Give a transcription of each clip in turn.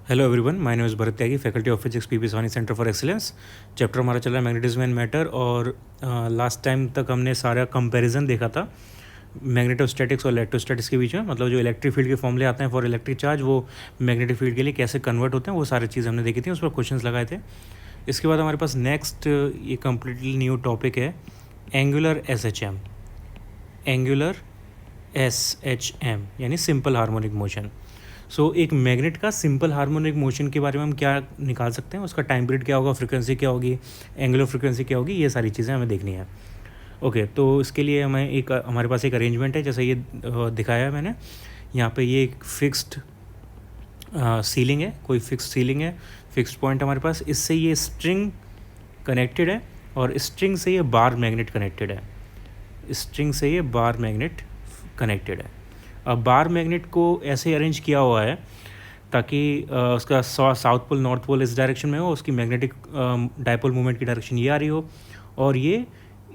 Hello everyone, my name is Bharat Tyagi, faculty of physics, PP Swani centre for excellence. Chapter हमारा चल रहा है magnetism and matter. और last time तक हमने सारा कंपैरिजन देखा था मैग्नेटोस्टैटिक्स और इलेक्ट्रोस्टैटिक्स के बीच में। मतलब जो इलेक्ट्रिक फील्ड के फॉर्मूले आते हैं फॉर इलेक्ट्रिक चार्ज, वो मैग्नेटिक फील्ड के लिए कैसे कन्वर्ट होते हैं, वो सारी चीज़ हमने देखी थी, उस पर क्वेश्चंस लगाए थे। इसके बाद हमारे पास नेक्स्ट ये कम्प्लीटली न्यू टॉपिक है angular S H M. Angular S H M यानी सिंपल हार्मोनिक मोशन। सो एक मैग्नेट का सिंपल हार्मोनिक मोशन के बारे में हम क्या निकाल सकते हैं, उसका टाइम पीरियड क्या होगा, फ्रिक्वेंसी क्या होगी, एंगुलर फ्रिक्वेंसी क्या होगी, ये सारी चीज़ें हमें देखनी है। ओके, तो इसके लिए हमारे पास एक अरेंजमेंट है, जैसे ये दिखाया है मैंने। यहाँ पे ये एक फिक्स्ड सीलिंग है, कोई फिक्स्ड सीलिंग है, फिक्स्ड पॉइंट हमारे पास। इससे ये स्ट्रिंग कनेक्टेड है और स्ट्रिंग से ये बार मैग्नेट कनेक्टेड है। स्ट्रिंग से ये बार मैग्नेट कनेक्टेड है। अब बार मैग्नेट को ऐसे अरेंज किया हुआ है ताकि उसका साउथ पोल नॉर्थ पोल इस डायरेक्शन में हो, उसकी मैग्नेटिक डायपोल मूवमेंट की डायरेक्शन ये आ रही हो, और ये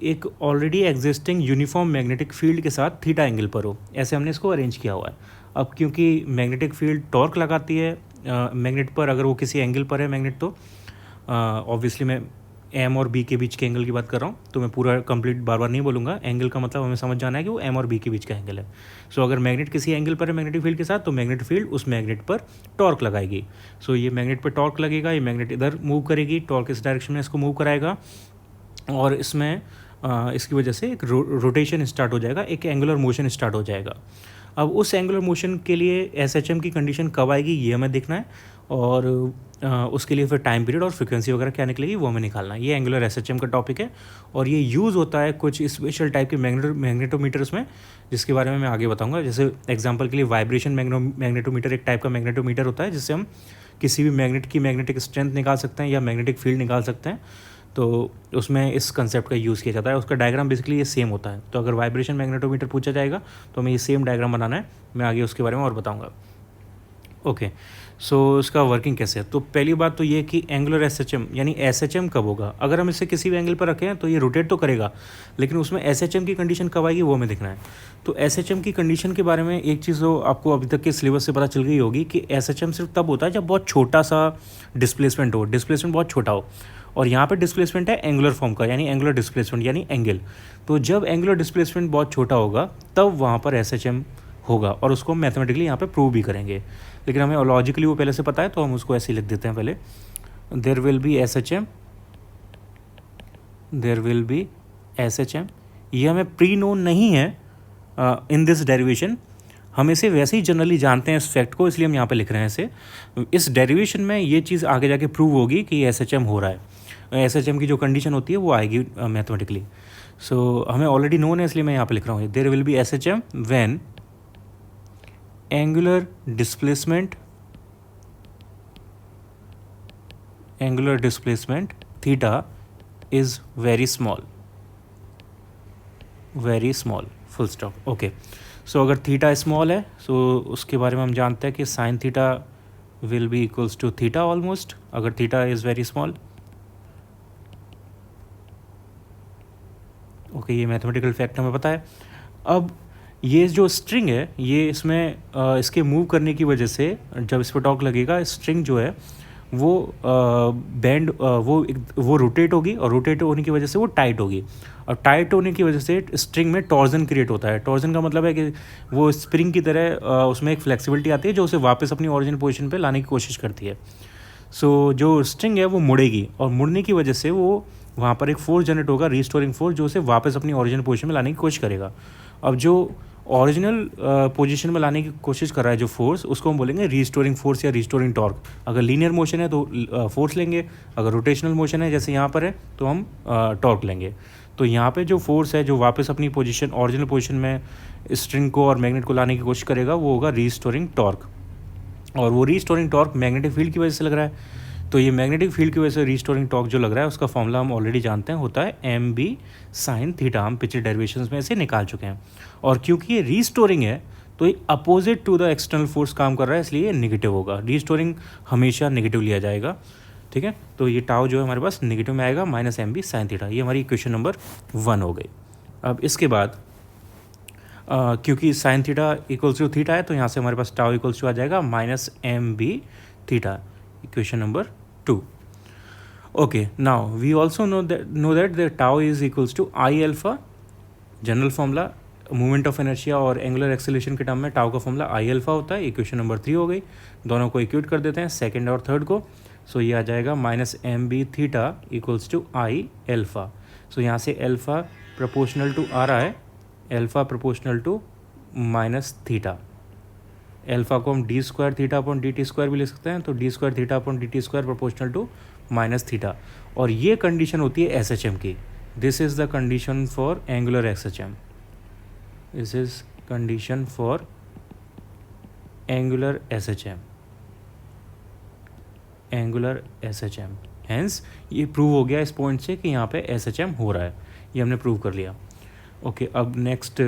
एक already existing uniform magnetic field के साथ थीटा एंगल पर हो। ऐसे हमने इसको अरेंज किया हुआ है। अब क्योंकि मैग्नेटिक फील्ड टॉर्क लगाती है मैग्नेट पर, अगर वो किसी एंगल पर है मैग्नेट, तो ऑब्वियसली मैं एम और बी के बीच के एंगल की बात कर रहा हूँ, तो मैं पूरा कंप्लीट बार बार नहीं बोलूँगा। एंगल का मतलब हमें समझ जाना है कि वो एम और बी के बीच का एंगल है। सो अगर मैग्नेट किसी एंगल पर है मैग्नेटिक फील्ड के साथ, तो मैग्नेटिक फील्ड उस मैग्नेट पर टॉर्क लगाएगी। सो ये मैग्नेट पर टॉर्क लगेगा, ये मैग्नेट इधर मूव करेगी, टॉर्क इस डायरेक्शन में इसको मूव कराएगा, और इसमें इसकी वजह से एक रोटेशन स्टार्ट हो जाएगा, एक एंगुलर मोशन स्टार्ट हो जाएगा। अब उस एंगुलर मोशन के लिए एस एच एम की कंडीशन कब आएगी ये हमें देखना है, और उसके लिए फिर टाइम पीरियड और फ्रिक्वेंसी वगैरह क्या निकलेगी वो हमें निकालना है। ये एंगुलर एस एच एम का टॉपिक है, और ये यूज़ होता है कुछ स्पेशल टाइप के मैग्नेटोमीटर्स में, जिसके बारे में मैं आगे बताऊंगा। जैसे एग्जांपल के लिए वाइब्रेशन मैग्नेटोमीटर एक टाइप का मैग्नेटोमीटर होता है, जिससे हम किसी भी मैग्नेट की मैग्नेटिक स्ट्रेंथ निकाल सकते हैं या मैग्नेटिक फील्ड निकाल सकते हैं। तो उसमें इस कंसेप्ट का यूज़ किया जाता है। उसका डायग्राम बेसिकली ये सेम होता है। तो अगर वाइब्रेशन मैग्नेटोमीटर पूछा जाएगा तो हमें ये सेम डायग्राम बनाना है। मैं आगे उसके बारे में और बताऊंगा। ओके, सो इसका वर्किंग कैसे है। तो पहली बात तो ये कि एंगुलर एस एच एम यानी एस एच एम कब होगा। अगर हम इसे किसी भी एंगल पर रखें तो ये रोटेट तो करेगा, लेकिन उसमें एस एच एम की कंडीशन कब आएगी वो हमें देखना है। तो एस एच एम की कंडीशन के बारे में एक चीज़ तो आपको अभी तक के सिलेबस से पता चल गई होगी कि एस एच एम सिर्फ तब होता है जब बहुत छोटा सा डिस्प्लेसमेंट हो, डिस्प्लेसमेंट बहुत छोटा हो। और यहाँ पे डिस्प्लेसमेंट है एंगुलर फॉर्म का, यानी एंगुलर डिस्प्लेसमेंट यानी एंगल। तो जब एंगुलर डिस्प्लेसमेंट बहुत छोटा होगा तब वहाँ पर एस एच एम होगा, और उसको हम मैथमेटिकली यहाँ पे प्रूव भी करेंगे। लेकिन हमें लॉजिकली वो पहले से पता है, तो हम उसको ऐसे ही लिख देते हैं पहले। There will be S H M, there will be S H M. ये हमें प्री नोन नहीं है इन दिस डेरिवेशन, हम इसे वैसे ही जनरली जानते हैं इस फैक्ट को, इसलिए हम यहाँ पे लिख रहे हैं इसे। इस डेरिवेशन में ये चीज़ आगे जाके प्रूव होगी कि एस एच एम हो रहा है। एस एच एम की जो कंडीशन होती है वो आएगी मैथमेटिकली। सो हमें ऑलरेडी नोन है, इसलिए मैं यहाँ पे लिख रहा हूँ there will be S H M when angular displacement theta is very small, full stop. Okay, so अगर थीटा स्मॉल है, सो उसके बारे में हम जानते हैं कि sine theta will be equals to theta almost, अगर theta is very small. Okay, ये मैथमेटिकल फैक्ट हमें पता है। अब ये जो स्ट्रिंग है, ये इसमें इसके मूव करने की वजह से जब इस पर टॉर्क लगेगा, स्ट्रिंग जो है वो बैंड वो रोटेट होगी, और रोटेट होने की वजह से वो टाइट होगी, और टाइट होने की वजह से स्ट्रिंग में टॉर्जन क्रिएट होता है। टॉर्जन का मतलब है कि वो स्प्रिंग की तरह उसमें एक फ्लेक्सिबिलिटी आती है जो उसे वापस अपनी ओरिजिनल पोजीशन पे लाने की कोशिश करती है। सो जो स्ट्रिंग है वो मुड़ेगी, और मुड़ने की वजह से वो वहाँ पर एक फोर्स जनरेट होगा, रीस्टोरिंग फोर्स, जो उसे वापस अपनी ओरिजिनल पोजीशन में लाने की कोशिश करेगा। अब जो ओरिजिनल पोजीशन में लाने की कोशिश कर रहा है जो फोर्स, उसको हम बोलेंगे रीस्टोरिंग फोर्स या रीस्टोरिंग टॉर्क। अगर लीनियर मोशन है तो फोर्स लेंगे, अगर रोटेशनल मोशन है जैसे यहाँ पर है तो हम टॉर्क लेंगे। तो यहाँ पे जो फोर्स है जो वापस अपनी पोजीशन ओरिजिनल पोजीशन में स्ट्रिंग को और मैग्नेट को लाने की कोशिश करेगा, वो होगा रीस्टोरिंग टॉर्क। और वो रीस्टोरिंग टॉर्क मैग्नेटिक फील्ड की वजह से लग रहा है। तो ये मैग्नेटिक फील्ड की वजह से रीस्टोरिंग टॉर्क जो लग रहा है, उसका फॉर्मूला हम ऑलरेडी जानते हैं, होता है एम बी साइन थीटा। हम पिछले डेरिवेशंस में इसे निकाल चुके हैं। और क्योंकि ये रीस्टोरिंग है तो ये opposite to the external force काम कर रहा है, इसलिए ये निगेटिव होगा। रीस्टोरिंग हमेशा निगेटिव लिया जाएगा, ठीक है। तो ये टाउ जो है हमारे पास निगेटिव में आएगा, minus M B sine theta. ये हमारी इक्वेशन नंबर 1 हो गई। अब इसके बाद क्योंकि sine theta equals to theta है, तो यहाँ से हमारे पास टाउ इक्वल्स टू आ जाएगा minus M B theta, equation number 2. Okay, now we also know that the tau is equals to I alpha, general formula movement of inertia और angular acceleration के टर्म में टाउ का formula I alpha होता है. Equation number 3 हो गई. दोनों को इक्वेट कर देते हैं, सेकंड और थर्ड को. सो ये आ जाएगा minus M B theta equals to I alpha. So यहाँ से एल्फा प्रोपोर्शनल टू आ रहा है, alpha proportional to minus theta. Alpha को हम d square theta upon D T square भी ले सकते हैं. तो d square theta upon D T square proportional to minus theta. और ये कंडीशन होती है एस एच एम की. This is the condition for angular S H M. This is condition for angular S H M. Angular S H M. Hence ये prove हो गया इस point से कि यहाँ पे एस एच एम हो रहा है. ये हमने प्रूव कर लिया. ओके, अब नेक्स्ट,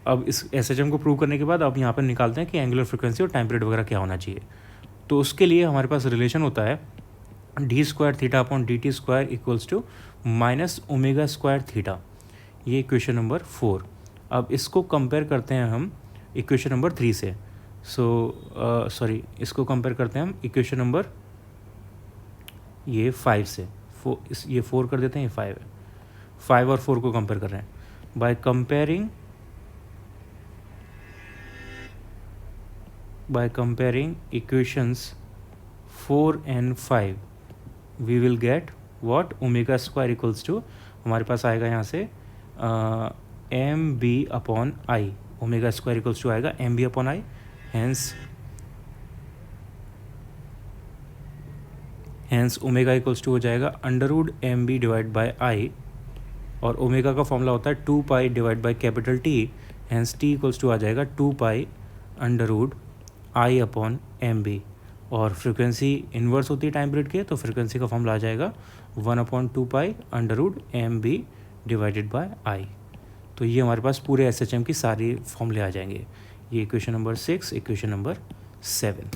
अब इस एस एच एम को प्रूव करने के बाद अब यहाँ पर निकालते हैं कि एंगुलर फ्रिक्वेंसी और टाइम पीरियड वगैरह क्या होना चाहिए. तो उसके लिए हमारे पास रिलेशन होता है D square theta upon D T square equals to minus omega square theta. ये इक्वेशन नंबर 4. अब इसको कंपेयर करते हैं हम इक्वेशन नंबर 3 से. इसको कंपेयर करते हैं हम इक्वेशन नंबर ये 5 से. ये 4 कर देते हैं, ये 5 है. 5 और 4 को कंपेयर कर रहे हैं. By comparing equations 4 and 5 we will get what, omega square equals to हमारे पास आएगा यहाँ से M B upon I. Omega square equals to आएगा M B upon I. Hence omega equals to हो जाएगा under root M B divide by I. और omega का फॉर्मूला होता है 2 pi divide by capital T. Hence T equals to आ जाएगा 2 pi under root I upon M B. और frequency inverse होती है टाइम पीरियड के, तो फ्रिक्वेंसी का फॉर्मूला आ जाएगा 1/2 pi under root M B divided by I. तो ये हमारे पास पूरे एस एच एम की सारी फॉर्मूले आ जाएंगे. ये इक्वेशन नंबर 6, इक्वेशन नंबर 7.